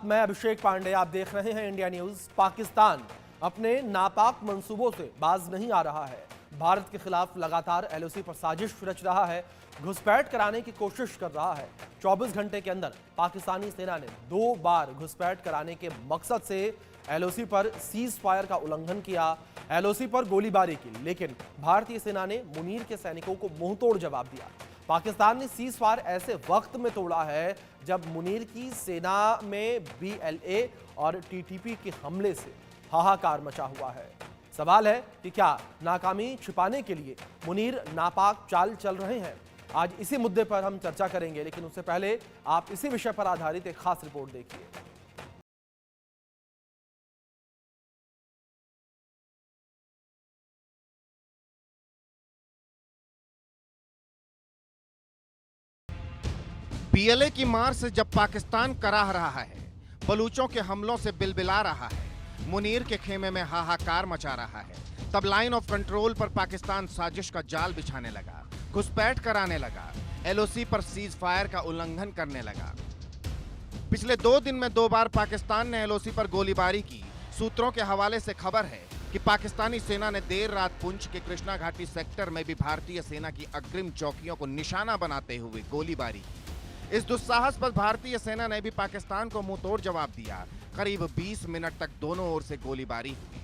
मैं अभिषेक पांडे, आप देख रहे हैं इंडिया न्यूज। पाकिस्तान अपने नापाक मंसूबों से बाज नहीं आ रहा है। भारत के खिलाफ लगातार एलओसी पर साजिश रच रहा है, घुसपैठ कराने की कोशिश कर रहा है। 24 घंटे के अंदर पाकिस्तानी सेना ने 2 बार घुसपैठ कराने के मकसद से एलओसी पर सीज फायर का उल्लंघन किया, एलओसी पर गोलीबारी की, लेकिन भारतीय सेना ने मुनीर के सैनिकों को मुंहतोड़ जवाब दिया। पाकिस्तान ने सीज फायर ऐसे वक्त में तोड़ा है जब मुनीर की सेना में बीएलए और टीटीपी के हमले से हाहाकार मचा हुआ है। सवाल है कि क्या नाकामी छिपाने के लिए मुनीर नापाक चाल चल रहे हैं? आज इसी मुद्दे पर हम चर्चा करेंगे, लेकिन उससे पहले आप इसी विषय पर आधारित एक खास रिपोर्ट देखिए। बीएलए की मार से जब पाकिस्तान कराह रहा है, बलूचों के हमलों से बिलबिला रहा है, मुनीर के खेमे में हाहाकार मचा रहा है, तब लाइन ऑफ कंट्रोल पर पाकिस्तान साजिश का जाल बिछाने लगा, घुसपैठ कराने लगा, एलओसी पर सीज फायर का उल्लंघन करने लगा। पिछले 2 दिन में 2 बार पाकिस्तान ने एलओसी पर गोलीबारी की। सूत्रों के हवाले से खबर है कि पाकिस्तानी सेना ने देर रात पुंछ के कृष्णा घाटी सेक्टर में भी भारतीय सेना की अग्रिम चौकियों को निशाना बनाते हुए गोलीबारी की। इस दुस्साहस पर भारतीय सेना ने भी पाकिस्तान को मुंहतोड़ जवाब दिया। करीब 20 मिनट तक दोनों ओर से गोलीबारी हुई।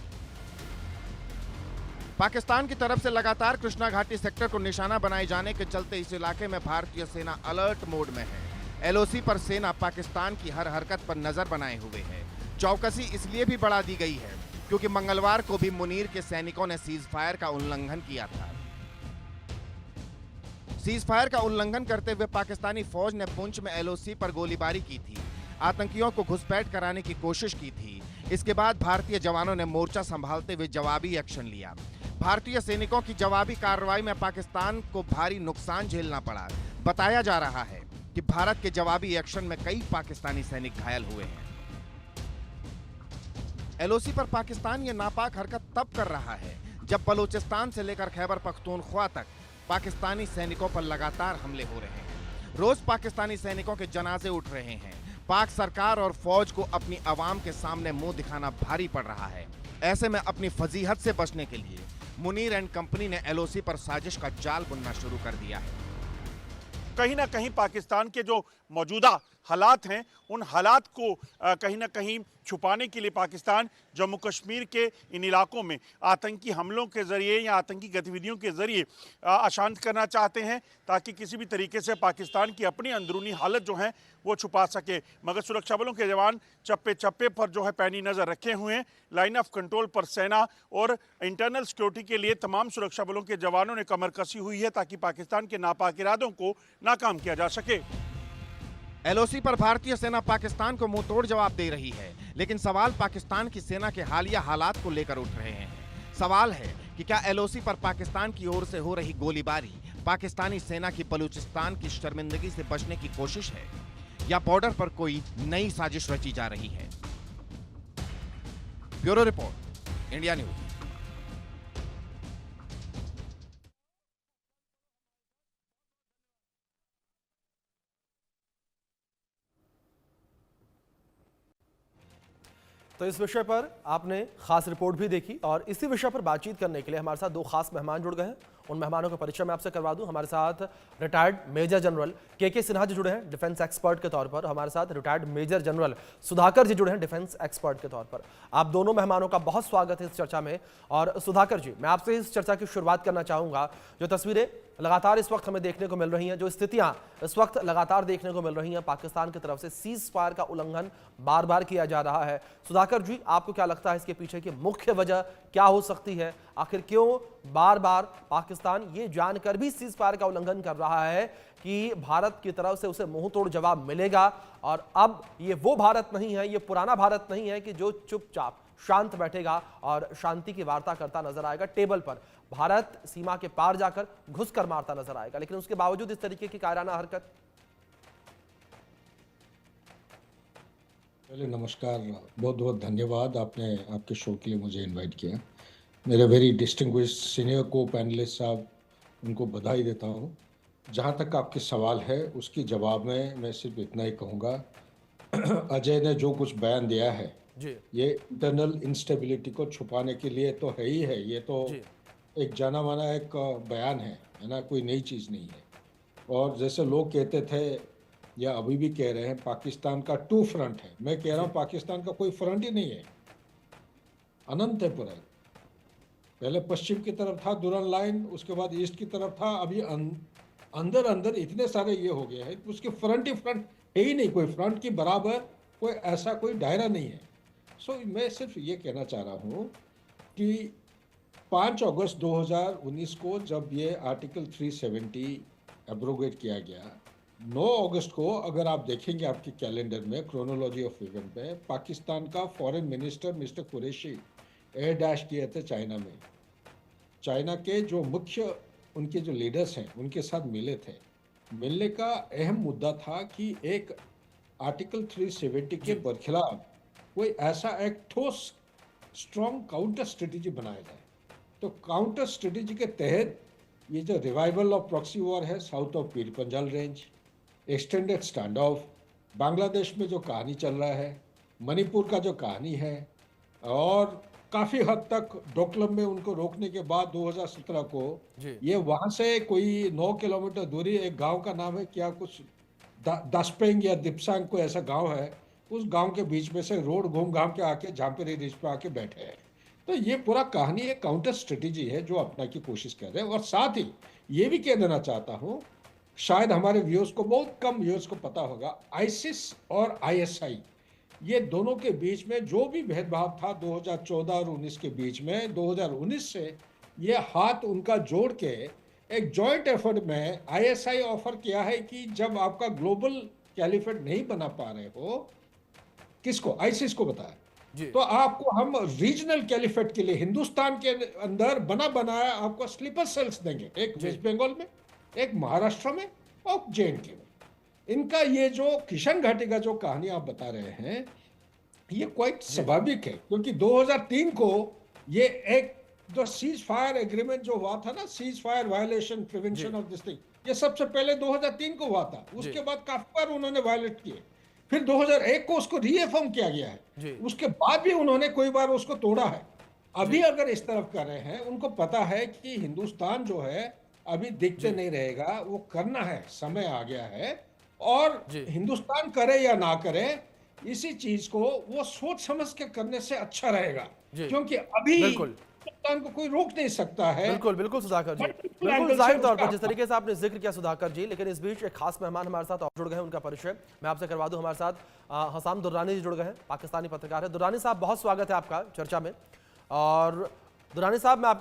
पाकिस्तान की तरफ से लगातार कृष्णा घाटी सेक्टर को निशाना बनाए जाने के चलते इस इलाके में भारतीय सेना अलर्ट मोड में है। एलओसी पर सेना पाकिस्तान की हर हरकत पर नजर बनाए हुए है। चौकसी इसलिए भी बढ़ा दी गई है क्योंकि मंगलवार को भी मुनीर के सैनिकों ने सीज फायर का उल्लंघन किया था। सीज फायर का उल्लंघन करते हुए पाकिस्तानी फौज ने पुंछ में एलओसी पर गोलीबारी की थी, आतंकियों को घुसपैठ कराने की कोशिश की थी। इसके बाद भारतीय जवानों ने मोर्चा संभालते हुए जवाबी एक्शन लिया। भारतीय सैनिकों की जवाबी कार्रवाई में पाकिस्तान को भारी नुकसान झेलना पड़ा। बताया जा रहा है कि भारत के जवाबी एक्शन में कई पाकिस्तानी सैनिक घायल हुए हैं। एलओसी पर पाकिस्तान ये नापाक हरकत तब कर रहा है जब बलूचिस्तान से लेकर खैबर पख्तूनख्वा तक पाकिस्तानी सैनिकों पर लगातार हमले हो रहे हैं। रोज पाकिस्तानी सैनिकों के जनाजे उठ रहे हैं। पाक सरकार और फौज को अपनी आवाम के सामने मुंह दिखाना भारी पड़ रहा है। ऐसे में अपनी फजीहत से बचने के लिए मुनीर एंड कंपनी ने एलओसी पर साजिश का जाल बुनना शुरू कर दिया है। कहीं ना कहीं पाकिस्तान के जो मौजूदा हालात हैं, उन हालात को कहीं ना कहीं छुपाने के लिए पाकिस्तान जम्मू कश्मीर के इन इलाकों में आतंकी हमलों के ज़रिए या आतंकी गतिविधियों के ज़रिए अशांत करना चाहते हैं, ताकि किसी भी तरीके से पाकिस्तान की अपनी अंदरूनी हालत जो है वो छुपा सके। मगर सुरक्षा बलों के जवान चप्पे चप्पे पर जो है पैनी नज़र रखे हुए हैं। लाइन ऑफ कंट्रोल पर सेना और इंटरनल सिक्योरिटी के लिए तमाम सुरक्षा बलों के जवानों ने कमर कसी हुई है, ताकि पाकिस्तान के नापाक इरादों को नाकाम किया जा सके। एलओसी पर भारतीय सेना पाकिस्तान को मुंहतोड़ जवाब दे रही है, लेकिन सवाल पाकिस्तान की सेना के हालिया हालात को लेकर उठ रहे हैं। सवाल है कि क्या एलओसी पर पाकिस्तान की ओर से हो रही गोलीबारी पाकिस्तानी सेना की बलूचिस्तान की शर्मिंदगी से बचने की कोशिश है, या बॉर्डर पर कोई नई साजिश रची जा रही है? Bureau report, India news. तो इस विषय पर आपने खास रिपोर्ट भी देखी, और इसी विषय पर बातचीत करने के लिए हमारे साथ 2 खास मेहमान जुड़ गए हैं। उन मेहमानों का परिचय मैं आपसे करवा दूं। हमारे साथ रिटायर्ड मेजर जनरल के सिन्हा जी जुड़े हैं डिफेंस एक्सपर्ट के तौर पर। हमारे साथ रिटायर्ड मेजर जनरल सुधाकर जी जुड़े हैं डिफेंस एक्सपर्ट के तौर पर। आप दोनों मेहमानों का बहुत स्वागत है इस चर्चा में। और सुधाकर जी, मैं आपसे इस चर्चा की शुरुआत करना चाहूंगा। जो तस्वीरें लगातार इस वक्त हमें देखने को मिल रही हैं, जो स्थितियां इस वक्त लगातार देखने को मिल रही हैं, पाकिस्तान की तरफ से सीज फायर का उल्लंघन बार बार किया जा रहा है। सुधाकर जी, आपको क्या लगता है इसके पीछे की मुख्य वजह क्या हो सकती है? आखिर क्यों बार बार पाकिस्तान ये जानकर भी सीज फायर का उल्लंघन कर रहा है कि भारत की तरफ से उसे मुंहतोड़ जवाब मिलेगा? और अब ये वो भारत नहीं है, ये पुराना भारत नहीं है कि जो चुपचाप शांत बैठेगा और शांति की वार्ता करता नजर आएगा। टेबल पर भारत सीमा के पार जाकर घुसकर मारता नजर आएगा, लेकिन उसके बावजूद इस तरीके की कायराना हरकत। पहले नमस्कार, बहुत बहुत धन्यवाद आपने आपके शो के लिए मुझे इनवाइट किया। मेरे वेरी डिस्टिंग्विश्ड सीनियर को पैनलिस्ट साहब, उनको बधाई देता हूँ। जहाँ तक आपके सवाल है उसके जवाब में मैं सिर्फ इतना ही कहूँगा अजय ने जो कुछ बयान दिया है जी ये इंटरनल इंस्टेबिलिटी को छुपाने के लिए तो है ही है। ये तो जी एक जाना माना एक बयान है ना, कोई नई चीज़ नहीं है। और जैसे लोग कहते थे या अभी भी कह रहे हैं पाकिस्तान का टू फ्रंट है, मैं कह रहा हूँ पाकिस्तान का कोई फ्रंट ही नहीं है, अनंत है पूरा। पहले पश्चिम की तरफ था दुरन लाइन, उसके बाद ईस्ट की तरफ था, अभी अंदर अंदर इतने सारे ये हो गए हैं, उसके फ्रंट ही फ्रंट है ही नहीं, कोई फ्रंट की बराबर कोई ऐसा कोई दायरा नहीं है। सो मैं सिर्फ ये कहना चाह रहा हूँ कि 5 अगस्त 2019 को जब ये आर्टिकल 370 एब्रोगेट किया गया, 9 अगस्त को अगर आप देखेंगे आपके कैलेंडर में क्रोनोलॉजी ऑफ इवेंट में, पाकिस्तान का foreign minister mister Qureshi air dash किए थे चाइना में। चाइना के जो मुख्य उनके जो लीडर्स हैं उनके साथ मिले थे। मिलने का अहम मुद्दा था कि एक आर्टिकल 370 के बरखिलाफ कोई ऐसा एक ठोस स्ट्रॉन्ग काउंटर स्ट्रेटेजी बनाया जाए। तो काउंटर स्ट्रेटेजी के तहत ये जो रिवाइवल ऑफ प्रॉक्सी वॉर है south of Pir Panjal range, extended stand of, Bangladesh में जो कहानी चल रहा है, मणिपुर का जो कहानी है, और काफ़ी हद तक डोकलम में उनको रोकने के बाद 2017 को ये वहाँ से कोई 9 किलोमीटर दूरी एक गांव का नाम है क्या कुछ दासपेंग या दिपसांग कोई ऐसा गांव है, उस गांव के बीच में से रोड घूम घाम के आके झांपेरी रिज पे आके बैठे हैं। तो ये पूरा कहानी एक काउंटर स्ट्रेटेजी है जो अपना की कोशिश कर रहे हैं। और साथ ही ये भी कह देना चाहता हूँ, शायद हमारे व्यूअर्स को, बहुत कम व्यूअर्स को पता होगा, आईसिस और आईएसआई ये दोनों के बीच में जो भी भेदभाव था 2014 और 19 के बीच में, 2019 से ये हाथ उनका जोड़ के एक जॉइंट एफर्ट में आईएसआई ऑफर किया है कि जब आपका ग्लोबल कैलिफेट नहीं बना पा रहे हो, किसको, आईसिस को बताया, तो आपको हम रीजनल कैलिफेट के लिए हिंदुस्तान के अंदर बना बनाया आपको स्लीपर सेल्स देंगे, एक वेस्ट बंगाल में, एक महाराष्ट्र में और जेएंडके में। इनका ये जो किशन घाटी का जो कहानी आप बता रहे हैं ये क्वाइट स्वाभाविक है, क्योंकि 2003 को ये एक जो सीज फायर एग्रीमेंट जो हुआ था ना, cease fire violation prevention of this thing, ये सबसे पहले 2003 को हुआ था। उसके बाद काफी बार उन्होंने वायलेट किए, फिर 2001 को उसको रीएफर्म किया गया है, उसके बाद भी उन्होंने कोई बार उसको तोड़ा है। अभी अगर इस तरफ कर रहे हैं, उनको पता है कि हिंदुस्तान जो है अभी दिखते नहीं रहेगा, वो करना है, समय आ गया है। और हिंदुस्तान करे या ना करे, इसी चीज को वो सोच समझ के करने से अच्छा रहेगा, क्योंकि अभी हिंदुस्तान को कोई रोक नहीं सकता है। बिल्कुल बिल्कुल सुधाकर जी, बिल्कुल जाहिर तौर पर जिस तरीके से आपने जिक्र किया सुधाकर जी, लेकिन इस बीच एक खास मेहमान हमारे साथ और जुड़ गए हैं, उनका परिचय मैं आपसे करवा दूं। हमारे साथ हसाम दुर्रानी जी जुड़ गए हैं, पाकिस्तानी पत्रकार है। दुर्रानी साहब, बहुत स्वागत है आपका चर्चा में। और दुर्रानी साहब, मैं